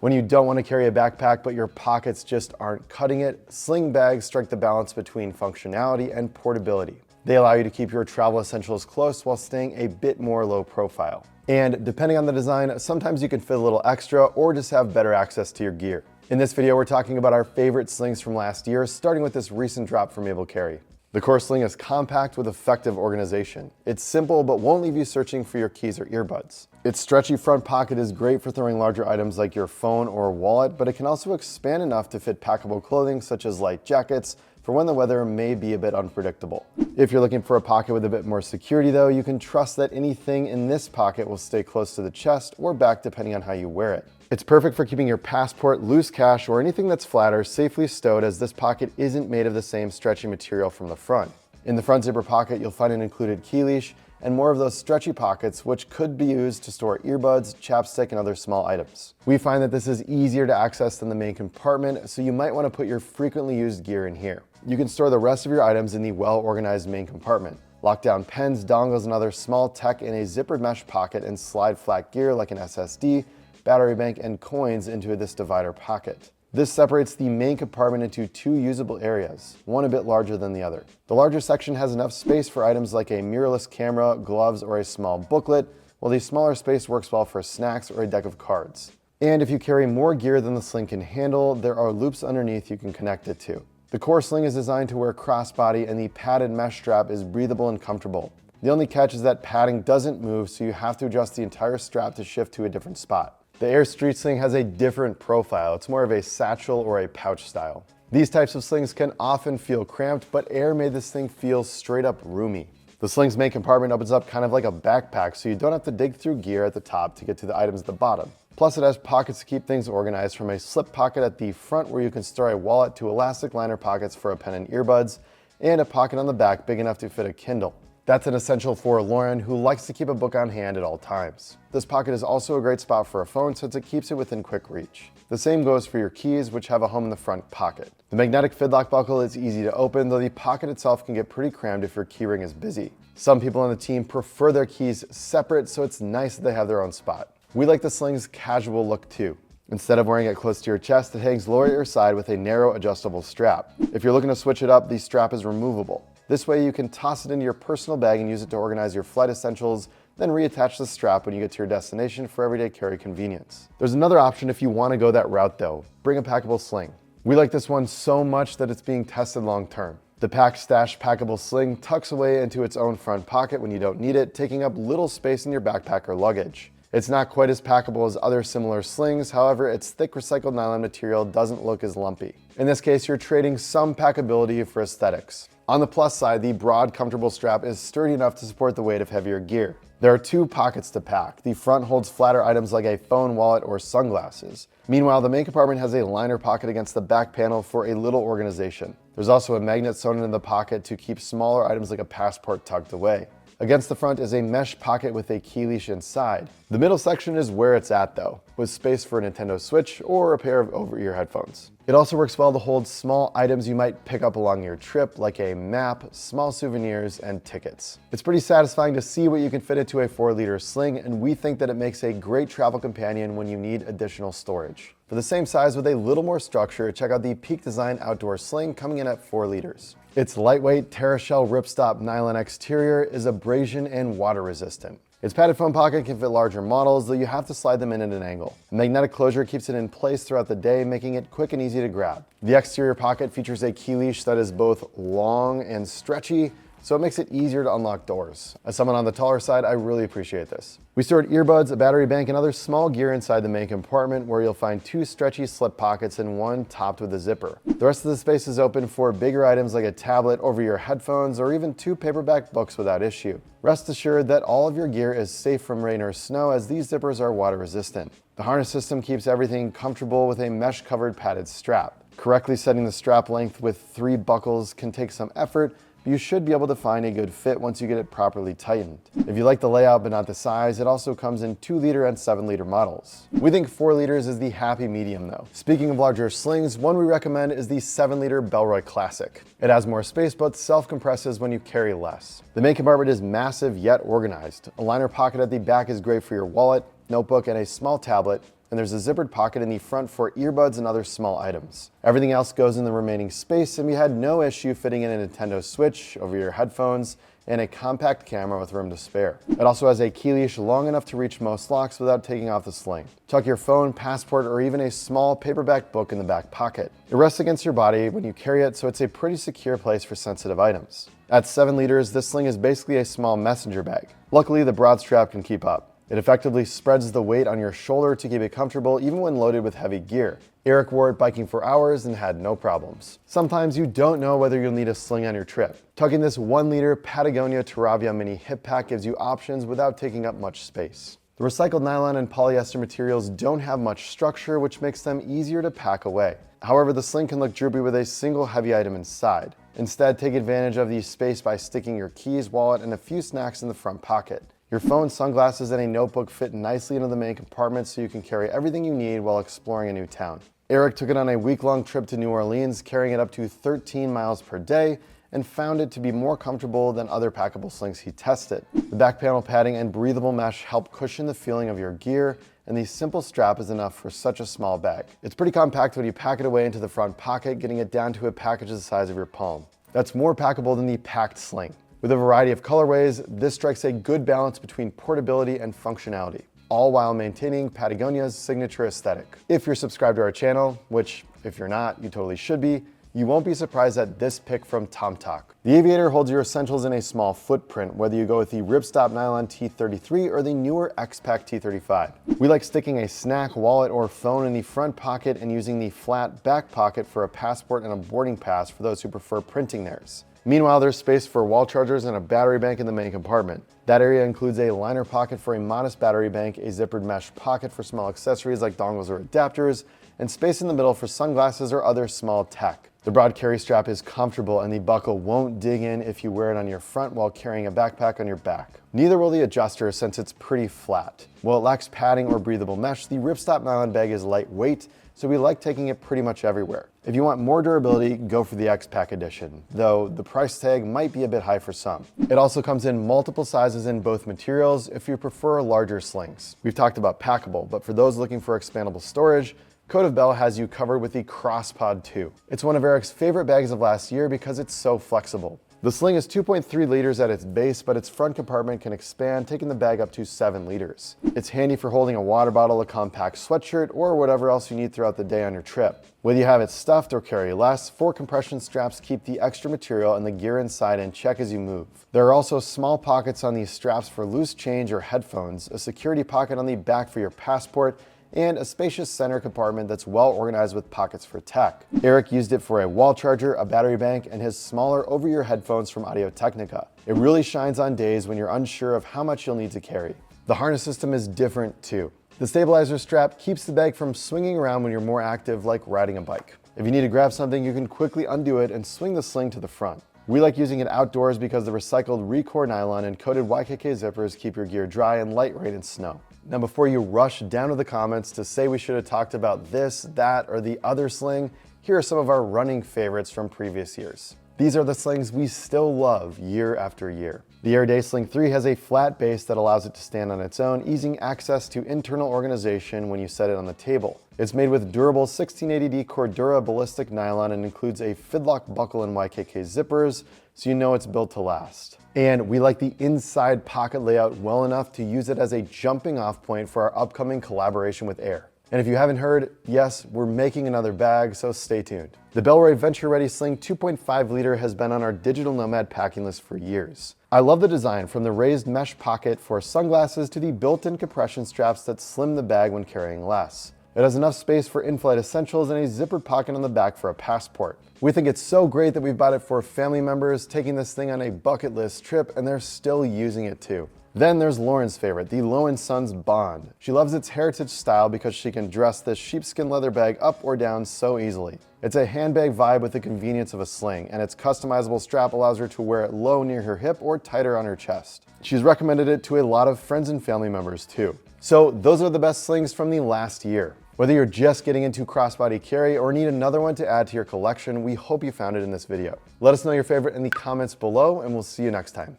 When you don't want to carry a backpack but your pockets just aren't cutting it, sling bags strike the balance between functionality and portability. They allow you to keep your travel essentials close while staying a bit more low profile. And depending on the design, sometimes you can fit a little extra or just have better access to your gear. In this video, we're talking about our favorite slings from last year, starting with this recent drop from Able Carry. The core sling is compact with effective organization. It's simple but won't leave you searching for your keys or earbuds. Its stretchy front pocket is great for throwing larger items like your phone or wallet, but it can also expand enough to fit packable clothing such as light jackets for when the weather may be a bit unpredictable. If you're looking for a pocket with a bit more security though, you can trust that anything in this pocket will stay close to the chest or back depending on how you wear it. It's perfect for keeping your passport, loose cash, or anything that's flatter safely stowed, as this pocket isn't made of the same stretchy material from the front. In the front zipper pocket, you'll find an included key leash and more of those stretchy pockets which could be used to store earbuds, chapstick, and other small items. We find that this is easier to access than the main compartment, so you might want to put your frequently used gear in here. You can store the rest of your items in the well-organized main compartment. Lock down pens, dongles, and other small tech in a zippered mesh pocket and slide flat gear like an SSD, battery bank, and coins into this divider pocket. This separates the main compartment into two usable areas, one a bit larger than the other. The larger section has enough space for items like a mirrorless camera, gloves, or a small booklet, while the smaller space works well for snacks or a deck of cards. And if you carry more gear than the sling can handle, there are loops underneath you can connect it to. The core sling is designed to wear crossbody, and the padded mesh strap is breathable and comfortable. The only catch is that padding doesn't move, so you have to adjust the entire strap to shift to a different spot. The Aer Street Sling has a different profile. It's more of a satchel or a pouch style. These types of slings can often feel cramped, but Aer made this thing feel straight up roomy. The sling's main compartment opens up kind of like a backpack, so you don't have to dig through gear at the top to get to the items at the bottom. Plus it has pockets to keep things organized, from a slip pocket at the front where you can store a wallet to elastic liner pockets for a pen and earbuds, and a pocket on the back big enough to fit a Kindle. That's an essential for Lauren, who likes to keep a book on hand at all times. This pocket is also a great spot for a phone since it keeps it within quick reach. The same goes for your keys, which have a home in the front pocket. The magnetic fidlock buckle is easy to open, though the pocket itself can get pretty crammed if your keyring is busy. Some people on the team prefer their keys separate, so it's nice that they have their own spot. We like the sling's casual look too. Instead of wearing it close to your chest, it hangs lower at your side with a narrow adjustable strap. If you're looking to switch it up, the strap is removable. This way you can toss it into your personal bag and use it to organize your flight essentials, then reattach the strap when you get to your destination for everyday carry convenience. There's another option if you want to go that route though. Bring a packable sling. We like this one so much that it's being tested long term. The Pakt Stash packable sling tucks away into its own front pocket when you don't need it, taking up little space in your backpack or luggage. It's not quite as packable as other similar slings, however, its thick recycled nylon material doesn't look as lumpy. In this case, you're trading some packability for aesthetics. On the plus side, the broad, comfortable strap is sturdy enough to support the weight of heavier gear. There are two pockets to pack. The front holds flatter items like a phone, wallet, or sunglasses. Meanwhile, the main compartment has a liner pocket against the back panel for a little organization. There's also a magnet sewn into the pocket to keep smaller items like a passport tucked away. Against the front is a mesh pocket with a key leash inside. The middle section is where it's at though, with space for a Nintendo Switch or a pair of over-ear headphones. It also works well to hold small items you might pick up along your trip, like a map, small souvenirs, and tickets. It's pretty satisfying to see what you can fit into a 4-liter sling, and we think that it makes a great travel companion when you need additional storage. For the same size with a little more structure, check out the Peak Design Outdoor Sling coming in at 4 liters. Its lightweight TerraShell ripstop nylon exterior is abrasion and water resistant. Its padded foam pocket can fit larger models, though you have to slide them in at an angle. A magnetic closure keeps it in place throughout the day, making it quick and easy to grab. The exterior pocket features a key leash that is both long and stretchy, so it makes it easier to unlock doors. As someone on the taller side, I really appreciate this. We stored earbuds, a battery bank, and other small gear inside the main compartment, where you'll find 2 stretchy slip pockets and one topped with a zipper. The rest of the space is open for bigger items like a tablet, over-ear headphones, or even 2 paperback books without issue. Rest assured that all of your gear is safe from rain or snow, as these zippers are water resistant. The harness system keeps everything comfortable with a mesh-covered padded strap. Correctly setting the strap length with 3 buckles can take some effort, but you should be able to find a good fit once you get it properly tightened. If you like the layout but not the size, it also comes in 2-liter and 7-liter models. We think 4 liters is the happy medium though. Speaking of larger slings, one we recommend is the 7-liter Bellroy Classic. It has more space but self-compresses when you carry less. The main compartment is massive yet organized. A liner pocket at the back is great for your wallet, notebook, and a small tablet, and there's a zippered pocket in the front for earbuds and other small items. Everything else goes in the remaining space, and we had no issue fitting in a Nintendo Switch, over-ear headphones, and a compact camera with room to spare. It also has a key leash long enough to reach most locks without taking off the sling. Tuck your phone, passport, or even a small paperback book in the back pocket. It rests against your body when you carry it, so it's a pretty secure place for sensitive items. At 7 liters, this sling is basically a small messenger bag. Luckily, the broad strap can keep up. It effectively spreads the weight on your shoulder to keep it comfortable even when loaded with heavy gear. Eric wore it biking for hours and had no problems. Sometimes you don't know whether you'll need a sling on your trip. Tucking this 1 liter Patagonia Terravia mini hip pack gives you options without taking up much space. The recycled nylon and polyester materials don't have much structure, which makes them easier to pack away. However, the sling can look droopy with a single heavy item inside. Instead, take advantage of the space by sticking your keys, wallet, and a few snacks in the front pocket. Your phone, sunglasses, and a notebook fit nicely into the main compartment so you can carry everything you need while exploring a new town. Eric took it on a week-long trip to New Orleans, carrying it up to 13 miles per day, and found it to be more comfortable than other packable slings he tested. The back panel padding and breathable mesh help cushion the feeling of your gear, and the simple strap is enough for such a small bag. It's pretty compact when you pack it away into the front pocket, getting it down to a package the size of your palm. That's more packable than the Pakt sling. With a variety of colorways, this strikes a good balance between portability and functionality, all while maintaining Patagonia's signature aesthetic. If you're subscribed to our channel, which if you're not, you totally should be, you won't be surprised at this pick from tomtoc. The Aviator holds your essentials in a small footprint, whether you go with the ripstop nylon T33 or the newer Pakt T35. We like sticking a snack, wallet, or phone in the front pocket and using the flat back pocket for a passport and a boarding pass for those who prefer printing theirs. Meanwhile, there's space for wall chargers and a battery bank in the main compartment. That area includes a liner pocket for a modest battery bank, a zippered mesh pocket for small accessories like dongles or adapters, and space in the middle for sunglasses or other small tech. The broad carry strap is comfortable and the buckle won't dig in if you wear it on your front while carrying a backpack on your back. Neither will the adjuster since it's pretty flat. While it lacks padding or breathable mesh, the ripstop nylon bag is lightweight, so we like taking it pretty much everywhere. If you want more durability, go for the Pakt edition, though the price tag might be a bit high for some. It also comes in multiple sizes in both materials if you prefer larger slings. We've talked about Packable, but for those looking for expandable storage, CODEOFBELL has you covered with the CrossPod 2. It's one of Eric's favorite bags of last year because it's so flexible. The sling is 2.3 liters at its base, but its front compartment can expand, taking the bag up to 7 liters. It's handy for holding a water bottle, a compact sweatshirt, or whatever else you need throughout the day on your trip. Whether you have it stuffed or carry less, 4 compression straps keep the extra material and the gear inside in check as you move. There are also small pockets on these straps for loose change or headphones, a security pocket on the back for your passport, and a spacious center compartment that's well organized with pockets for tech. Eric used it for a wall charger, a battery bank, and his smaller over-ear headphones from Audio-Technica. It really shines on days when you're unsure of how much you'll need to carry. The harness system is different too. The stabilizer strap keeps the bag from swinging around when you're more active, like riding a bike. If you need to grab something, you can quickly undo it and swing the sling to the front. We like using it outdoors because the recycled Recore nylon and coated YKK zippers keep your gear dry and lightweight in snow. Now, before you rush down to the comments to say we should have talked about this, that, or the other sling, here are some of our running favorites from previous years. These are the slings we still love year after year. The Aer Day Sling 3 has a flat base that allows it to stand on its own, easing access to internal organization when you set it on the table. It's made with durable 1680D Cordura ballistic nylon and includes a fidlock buckle and YKK zippers, so you know it's built to last. And we like the inside pocket layout well enough to use it as a jumping off point for our upcoming collaboration with Aer. And if you haven't heard, yes, we're making another bag, so stay tuned. The Bellroy Venture Ready Sling 2.5 liter has been on our digital nomad packing list for years. I love the design, from the raised mesh pocket for sunglasses to the built-in compression straps that slim the bag when carrying less. It has enough space for in-flight essentials and a zippered pocket on the back for a passport. We think it's so great that we've bought it for family members taking this thing on a bucket list trip, and they're still using it too. Then there's Lauren's favorite, the Low & Sons Bond. She loves its heritage style because she can dress this sheepskin leather bag up or down so easily. It's a handbag vibe with the convenience of a sling, and its customizable strap allows her to wear it low near her hip or tighter on her chest. She's recommended it to a lot of friends and family members too. So those are the best slings from the last year. Whether you're just getting into crossbody carry or need another one to add to your collection, we hope you found it in this video. Let us know your favorite in the comments below, and we'll see you next time.